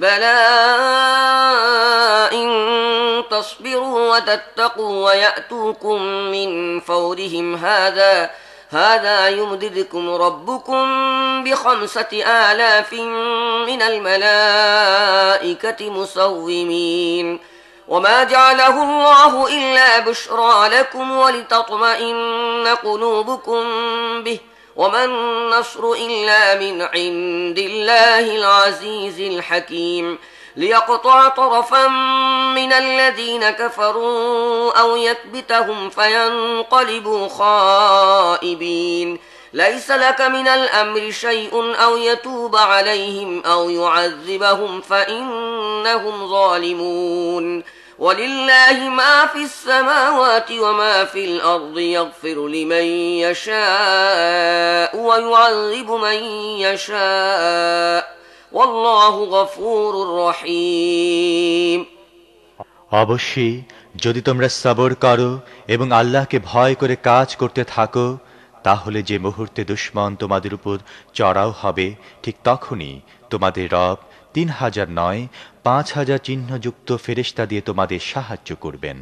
بلى إن تصبروا وتتقوا ويأتوكم من فورهم هذا يمددكم ربكم ب5 آلاف من الملائكة مسومين وما جعله الله إلا بشرى لكم ولتطمئن قلوبكم به وما النصر إلا من عند الله العزيز الحكيم ليقطع طرفا من الذين كفروا أو يكبتهم فينقلبوا خائبين ليس لك من الأمر شيء أو يتوب عليهم أو يعذبهم فإنهم ظالمون ولله ما في السماوات وما في الأرض يغفر لمن يشاء ويعذب من يشاء والله غفور رحيم অবশ্যই যদি তোমরা সবর করো এবং আল্লাহকে ভয় করে কাজ করতে থাকো তাহলে যে মুহূর্তে দুশমন তোমাদের উপর চড়াও হবে ঠিক তখনই তোমাদের রব ৩,০০০ নয় ৫,০০০ চিহ্নযুক্ত ফেরেশতা দিয়ে তোমাদের সাহায্য করবেন।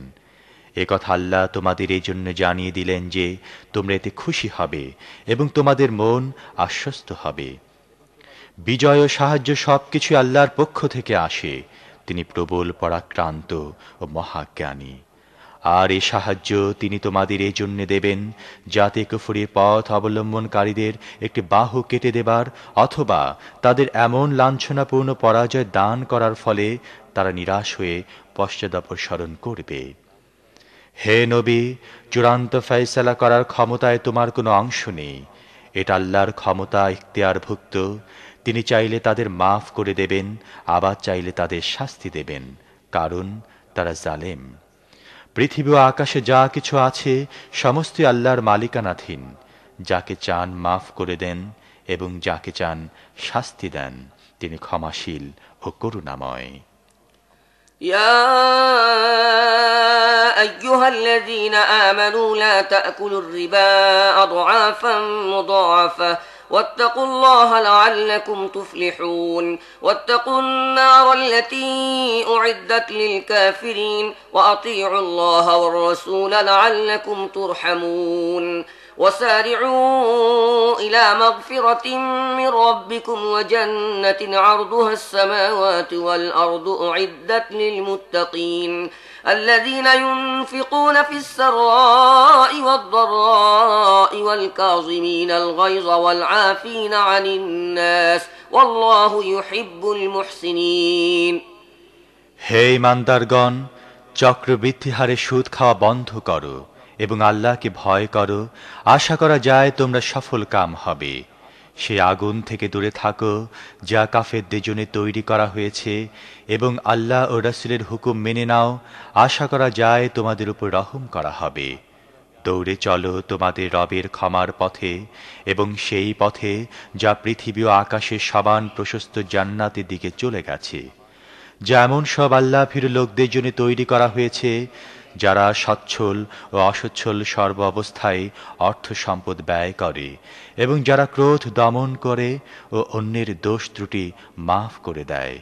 এ কথা আল্লাহ তোমাদের এই জন্য জানিয়ে দিলেন যে তোমরা এতে খুশি হবে এবং তোমাদের মন আশ্বস্ত হবে। বিজয় ও সাহায্য সবকিছু আল্লাহর পক্ষ থেকে আসে। তিনি প্রবল পরাক্রান্ত ও মহাজ্ঞানী। আর এই সাহায্য তিনি তোমাদের এই জন্য দেবেন যাতে কুফরের পথ অবলম্বনকারীদের একটি বাহু কেটে দেবার অথবা তাদের এমন লাঞ্ছনাপূর্ণ পরাজয় দান করার ফলে তারা নিরাশ হয়ে পশ্চাদপসরণ করবে। হে নবী, চূড়ান্ত ফয়সালা করার ক্ষমতায় তোমার কোনো অংশ নেই। এটা আল্লাহর ক্ষমতা ইখতিয়ারভুক্ত। তিনি চাইলে তাদের মাফ করে দেবেন, আবার চাইলে তাদের শাস্তি দেবেন, কারণ তারা জালেম। পৃথিবী ও আকাশে যা কিছু আছে সমস্তই আল্লাহর মালিকানাধীন। যাকে চান মাফ করে দেন এবং যাকে চান শাস্তি দেন। তিনি ক্ষমাশীল ও করুণাময়। يا أيها الذين آمنوا لا تأكلوا الربا أضعافا مضاعفة واتقوا الله لعلكم تفلحون واتقوا النار التي أعدت للكافرين وأطيعوا الله والرسول لعلكم ترحمون وسارعوا إلى مغفرة من ربكم وجنة عرضها السماوات والأرض أعدت للمتقين الذين ينفقون في السراء والضراء والكاظمين الغيظ والعافين عن الناس والله يحب المحسنين হে ঈমানদারগণ, চক্রবৃদ্ধি হারে সুদ খাওয়া বন্ধ করো এবং আল্লাহকে ভয় করো। আশা করা যায় তোমরা সফল কাম হবে। সে আগুন থেকে দূরে থাকো যা কাফেরদের জন্য তৈরি করা হয়েছে এবং আল্লাহ ও রাসূলের হুকুম মেনে নাও। আশা করা যায় তোমাদের উপর রহম করা হবে। দৌড়ে চলো তোমাদের রবের ক্ষমার পথে এবং সেই পথে যা পৃথিবী ও আকাশের সমান প্রশস্ত জান্নাতের দিকে চলে গেছে, যেমন সব আল্লাহ ভীরু লোকদের জন্য তৈরি করা হয়েছে, যারা সচ্ছল ও অসচ্ছল সর্ব অবস্থায় অর্থ সম্পদ ব্যয় করে এবং যারা ক্রোধ দমন করে ও অন্যের দোষ ত্রুটি মাফ করে দেয়।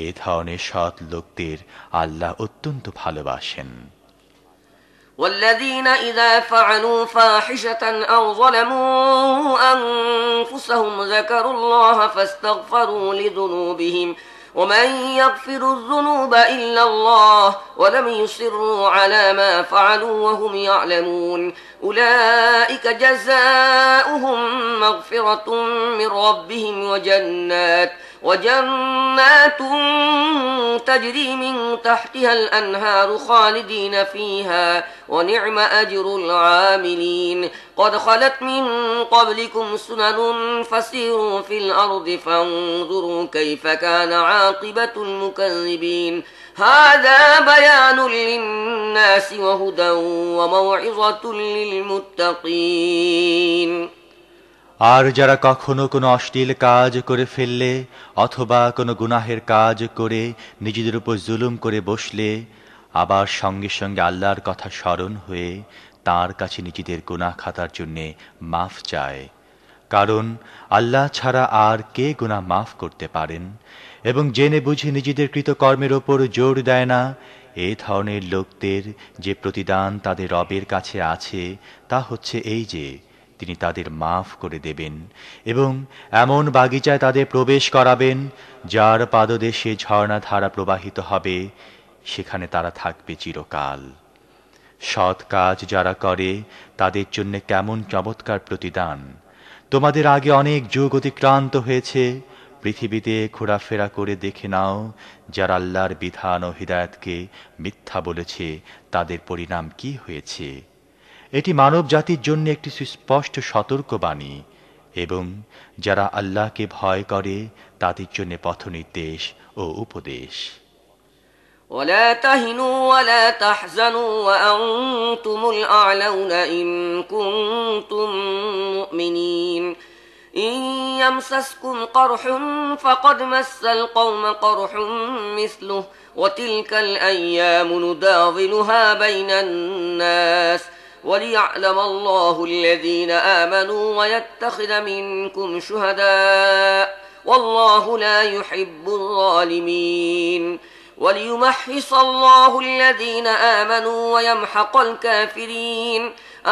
এ ধরনের সৎ লোকদের আল্লাহ অত্যন্ত ভালোবাসেন। والذين إذا فعلوا فاحشة أو ظلموا أنفسهم ذكروا الله فاستغفروا لذنوبهم ومن يغفر الذنوب إلا الله ولم يصروا على ما فعلوا وهم يعلمون أولئك جزاؤهم مغفرة من ربهم وجنات تجري من تحتها الأنهار خالدين فيها ونعم أجر العاملين قد خلت من قبلكم سنن فسيروا في الأرض فانظروا كيف كان عاقبة المكذبين هذا بيان للناس وهدى وموعظة للمتقين আর যারা কখনো কোনো অশ্লীল কাজ করে ফেললে অথবা কোনো গুনাহের কাজ করে নিজেদের উপর জুলুম করে বসলে, আবার সঙ্গে সঙ্গে আল্লাহর কথা স্মরণ হয়ে তাঁর কাছে নিজেদের গুনাহ খাতার জন্য মাফ চায়, কারণ আল্লাহ ছাড়া আর কে গুনাহ মাফ করতে পারেন, এবং জেনে বুঝে নিজেদের কৃতকর্মের ওপর জোর দেয় না, এ ধরনের লোকদের যে প্রতিদান তাদের রবের কাছে আছে তা হচ্ছে এই যে তিনি তাদের মাফ করে দেবেন এবং এমন বাগিচায় তাদের প্রবেশ করাবেন যার পাদদেশে ঝর্ণাধারা প্রবাহিত হবে, সেখানে তারা থাকবে চিরকাল। সৎ কাজ যারা করে তাদের জন্য কেমন চমৎকার প্রতিদান! তোমাদের আগে অনেক যুগ অতিক্রান্ত হয়েছে, পৃথিবীতে ঘোরাফেরা করে দেখে নাও, যারা আল্লাহর বিধান ও হিদায়াতকে মিথ্যা বলেছে তাদের পরিণাম কি হয়েছে। এটি মানব জাতির জন্য একটি সুস্পষ্ট সতর্কবাণী এবং যারা আল্লাহকে ভয় করে তাদের জন্য পথনির্দেশ ও উপদেশ। ولا تهنوا ولا تحزنوا وأنتم الأعلون إن كنتم مؤمنين إن يمسسكم قرح فقد مس القوم قرح مثله وتلك الأيام نداولها بين الناس وليعلم الله الذين آمنوا ويتخذ منكم شهداء والله لا يحب الظالمين وليمحص الله الذين آمنوا ويمحق الكافرين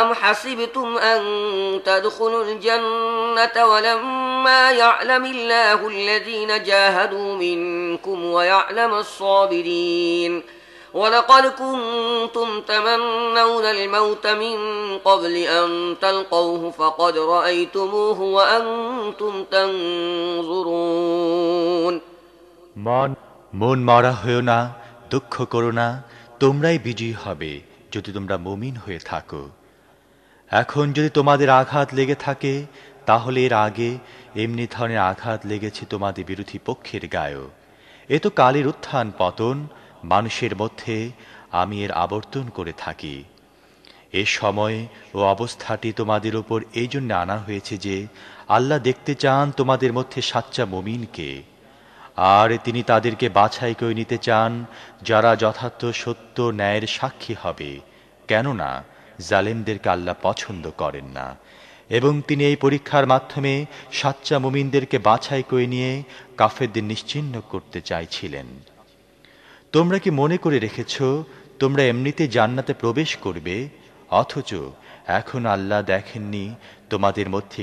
أم حسبتم أن تدخلوا الجنة ولما يعلم الله الذين جاهدوا منكم ويعلم الصابرين ولقد كنتم تمنون الموت من قبل أن تلقوه فقد رأيتموه وأنتم تنظرون মন মরা হয়েও না, দুঃখ করো না, তোমরাই বিজয়ী হবে যদি তোমরা মুমিন হয়ে থাকো। এখন যদি তোমাদের আঘাত লেগে থাকে তাহলে এর আগে এমনি ধরনের আঘাত লেগেছে তোমাদের বিরোধী পক্ষের গায়েও। এ তো কালের উত্থান পতন, মানুষের মধ্যে আমি এর আবর্তন করে থাকি। এ সময় ও অবস্থাটি তোমাদের উপর এই জন্য আনা হয়েছে যে আল্লাহ দেখতে চান তোমাদের মধ্যে সাচ্চা মুমিনকে, আর তিনি তাদেরকে বাছাই করে নিতে চান যারা যথার্থ সত্য ন্যায়ের সাক্ষী হবে, কেননা জালেমদেরকে আল্লাহ পছন্দ করেন না। এবং তিনি এই পরীক্ষার মাধ্যমে সাচ্চা মুমিনদেরকে বাছাই করে নিয়ে কাফেরদের নিশ্চিহ্ন করতে চাইছিলেন। তোমরা কি মনে করে রেখেছ তোমরা এমনিতে জান্নাতে প্রবেশ করবে, অথচ এখন আল্লাহ দেখেননি তোমাদের মধ্যে